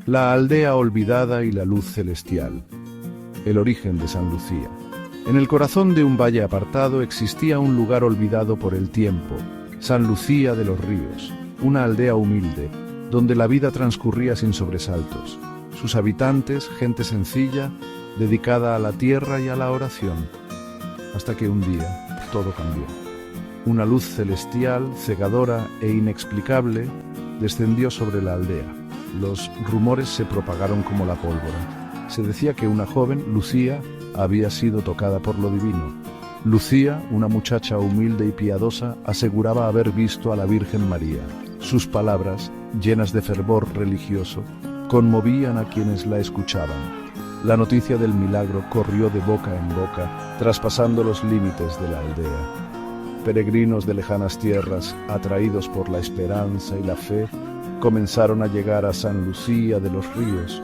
La aldea olvidada y la luz celestial. El origen de San Lucía. En el corazón de un valle apartado existía un lugar olvidado por el tiempo, San Lucía de los Ríos, una aldea humilde, donde la vida transcurría sin sobresaltos. Sus habitantes, gente sencilla, dedicada a la tierra y a la oración. Hasta que un día todo cambió. Una luz celestial, cegadora e inexplicable, descendió sobre la aldea. Los rumores se propagaron como la pólvora. Se decía que una joven, Lucía, había sido tocada por lo divino. Lucía, una muchacha humilde y piadosa, aseguraba haber visto a la Virgen María. Sus palabras, llenas de fervor religioso, conmovían a quienes la escuchaban. La noticia del milagro corrió de boca en boca, traspasando los límites de la aldea. Peregrinos de lejanas tierras, atraídos por la esperanza y la fe, comenzaron a llegar a San Lucía de los Ríos.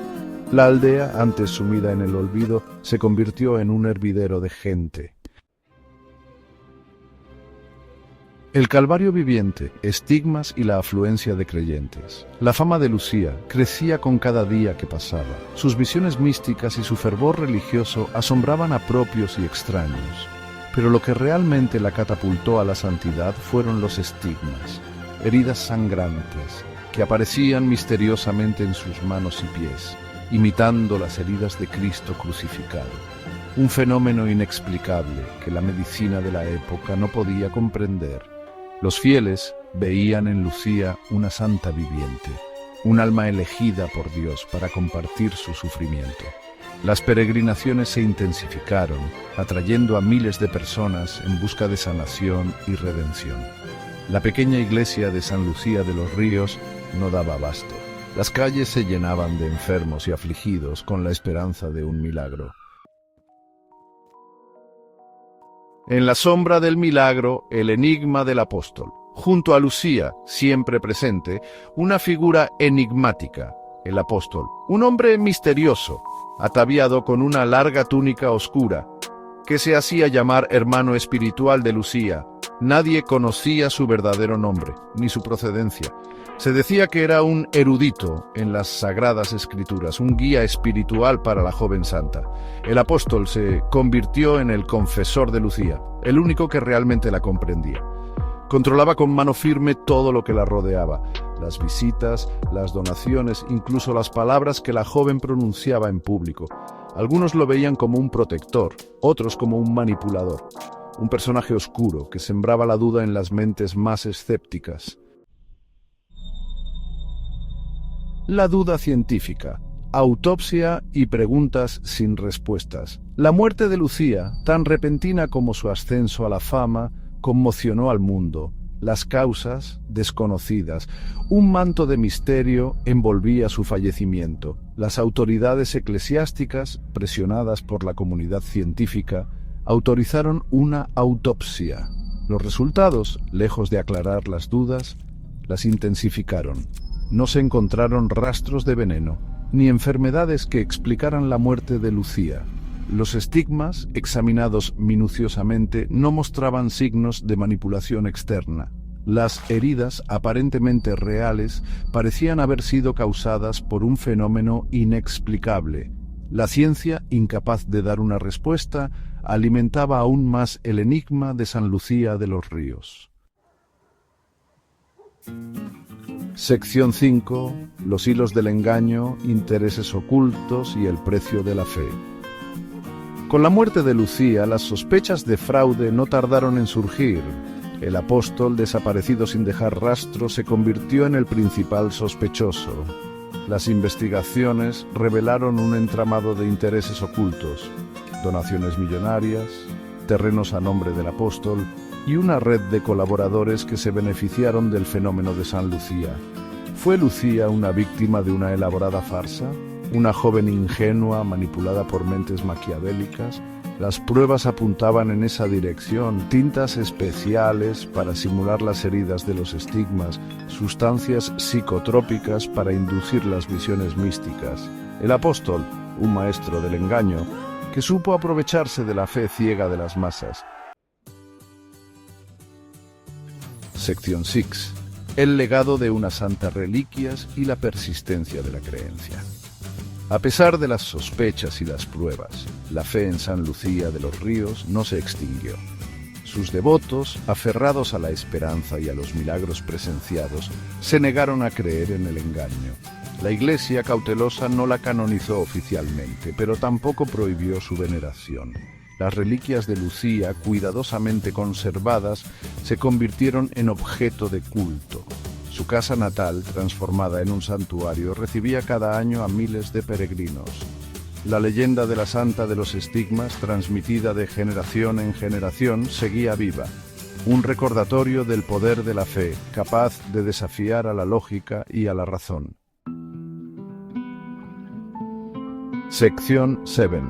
La aldea, antes sumida en el olvido, se convirtió en un hervidero de gente. El Calvario viviente, estigmas y la afluencia de creyentes. La fama de Lucía crecía con cada día que pasaba. Sus visiones místicas y su fervor religioso asombraban a propios y extraños. Pero lo que realmente la catapultó a la santidad fueron los estigmas, heridas sangrantes, que aparecían misteriosamente en sus manos y pies, imitando las heridas de Cristo crucificado. Un fenómeno inexplicable que la medicina de la época no podía comprender. Los fieles veían en Lucía una santa viviente, un alma elegida por Dios para compartir su sufrimiento. Las peregrinaciones se intensificaron, atrayendo a miles de personas en busca de sanación y redención. La pequeña iglesia de San Lucía de los Ríos no daba abasto. Las calles se llenaban de enfermos y afligidos con la esperanza de un milagro. En la sombra del milagro, el enigma del apóstol. Junto a Lucía, siempre presente, una figura enigmática, el apóstol. Un hombre misterioso, ataviado con una larga túnica oscura, que se hacía llamar hermano espiritual de Lucía. Nadie conocía su verdadero nombre, ni su procedencia. Se decía que era un erudito en las sagradas escrituras, un guía espiritual para la joven santa. El apóstol se convirtió en el confesor de Lucía, el único que realmente la comprendía. Controlaba con mano firme todo lo que la rodeaba, las visitas, las donaciones, incluso las palabras que la joven pronunciaba en público. Algunos lo veían como un protector, otros como un manipulador, un personaje oscuro que sembraba la duda en las mentes más escépticas. La duda científica, autopsia y preguntas sin respuestas. La muerte de Lucía, tan repentina como su ascenso a la fama, conmocionó al mundo. Las causas, desconocidas. Un manto de misterio envolvía su fallecimiento. Las autoridades eclesiásticas, presionadas por la comunidad científica, autorizaron una autopsia. Los resultados, lejos de aclarar las dudas, las intensificaron. No se encontraron rastros de veneno, ni enfermedades que explicaran la muerte de Lucía. Los estigmas, examinados minuciosamente, no mostraban signos de manipulación externa. Las heridas, aparentemente reales, parecían haber sido causadas por un fenómeno inexplicable. La ciencia, incapaz de dar una respuesta, alimentaba aún más el enigma de San Lucía de los Ríos. Sección 5. Los hilos del engaño, intereses ocultos y el precio de la fe. Con la muerte de Lucía, las sospechas de fraude no tardaron en surgir. El apóstol, desaparecido sin dejar rastro, se convirtió en el principal sospechoso. Las investigaciones revelaron un entramado de intereses ocultos, donaciones millonarias, terrenos a nombre del apóstol y una red de colaboradores que se beneficiaron del fenómeno de San Lucía. ¿Fue Lucía una víctima de una elaborada farsa? ¿Una joven ingenua manipulada por mentes maquiavélicas? Las pruebas apuntaban en esa dirección: tintas especiales para simular las heridas de los estigmas, sustancias psicotrópicas para inducir las visiones místicas. El apóstol, un maestro del engaño, que supo aprovecharse de la fe ciega de las masas. Sección 6. el legado de unas santas reliquias y la persistencia de la creencia. A pesar de las sospechas y las pruebas, la fe en San Lucía de los Ríos no se extinguió. Sus devotos, aferrados a la esperanza y a los milagros presenciados, se negaron a creer en el engaño. La Iglesia cautelosa no la canonizó oficialmente, pero tampoco prohibió su veneración. Las reliquias de Lucía, cuidadosamente conservadas, se convirtieron en objeto de culto. Su casa natal, transformada en un santuario, recibía cada año a miles de peregrinos. La leyenda de la Santa de los Estigmas, transmitida de generación en generación, seguía viva. Un recordatorio del poder de la fe, capaz de desafiar a la lógica y a la razón. Sección 7.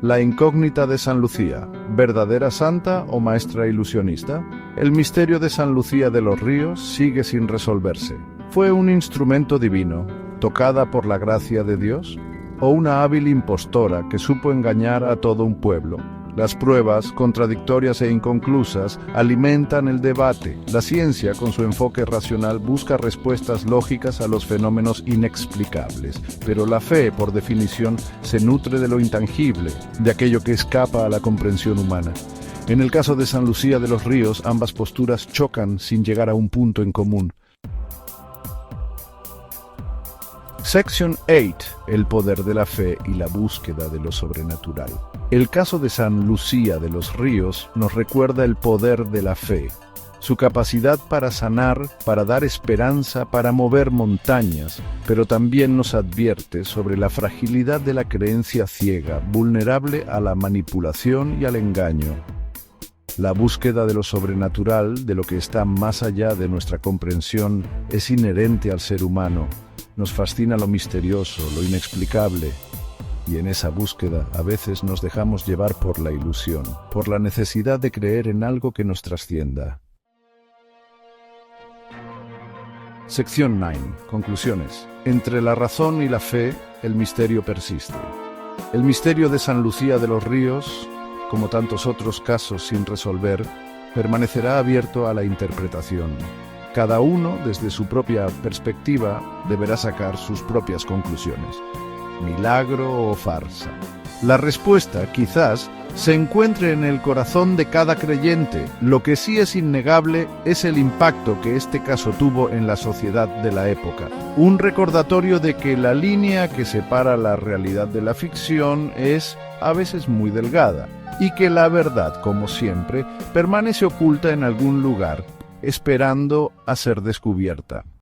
La incógnita de San Lucía, ¿verdadera santa o maestra ilusionista? El misterio de San Lucía de los Ríos sigue sin resolverse. ¿Fue un instrumento divino, tocada por la gracia de Dios? ¿O una hábil impostora que supo engañar a todo un pueblo? Las pruebas, contradictorias e inconclusas, alimentan el debate. La ciencia, con su enfoque racional, busca respuestas lógicas a los fenómenos inexplicables. Pero la fe, por definición, se nutre de lo intangible, de aquello que escapa a la comprensión humana. En el caso de San Lucía de los Ríos, ambas posturas chocan sin llegar a un punto en común. Section 8. El poder de la fe y la búsqueda de lo sobrenatural. El caso de San Lucía de los Ríos nos recuerda el poder de la fe, su capacidad para sanar, para dar esperanza, para mover montañas, pero también nos advierte sobre la fragilidad de la creencia ciega, vulnerable a la manipulación y al engaño. La búsqueda de lo sobrenatural, de lo que está más allá de nuestra comprensión, es inherente al ser humano. Nos fascina lo misterioso, lo inexplicable, y en esa búsqueda a veces nos dejamos llevar por la ilusión, por la necesidad de creer en algo que nos trascienda. Sección 9. Conclusiones. Entre la razón y la fe, el misterio persiste. El misterio de San Lucía de los Ríos, como tantos otros casos sin resolver, permanecerá abierto a la interpretación. Cada uno, desde su propia perspectiva, deberá sacar sus propias conclusiones. ¿Milagro o farsa? La respuesta, quizás, se encuentre en el corazón de cada creyente. Lo que sí es innegable es el impacto que este caso tuvo en la sociedad de la época. Un recordatorio de que la línea que separa la realidad de la ficción es, a veces, muy delgada, y que la verdad, como siempre, permanece oculta en algún lugar, esperando a ser descubierta.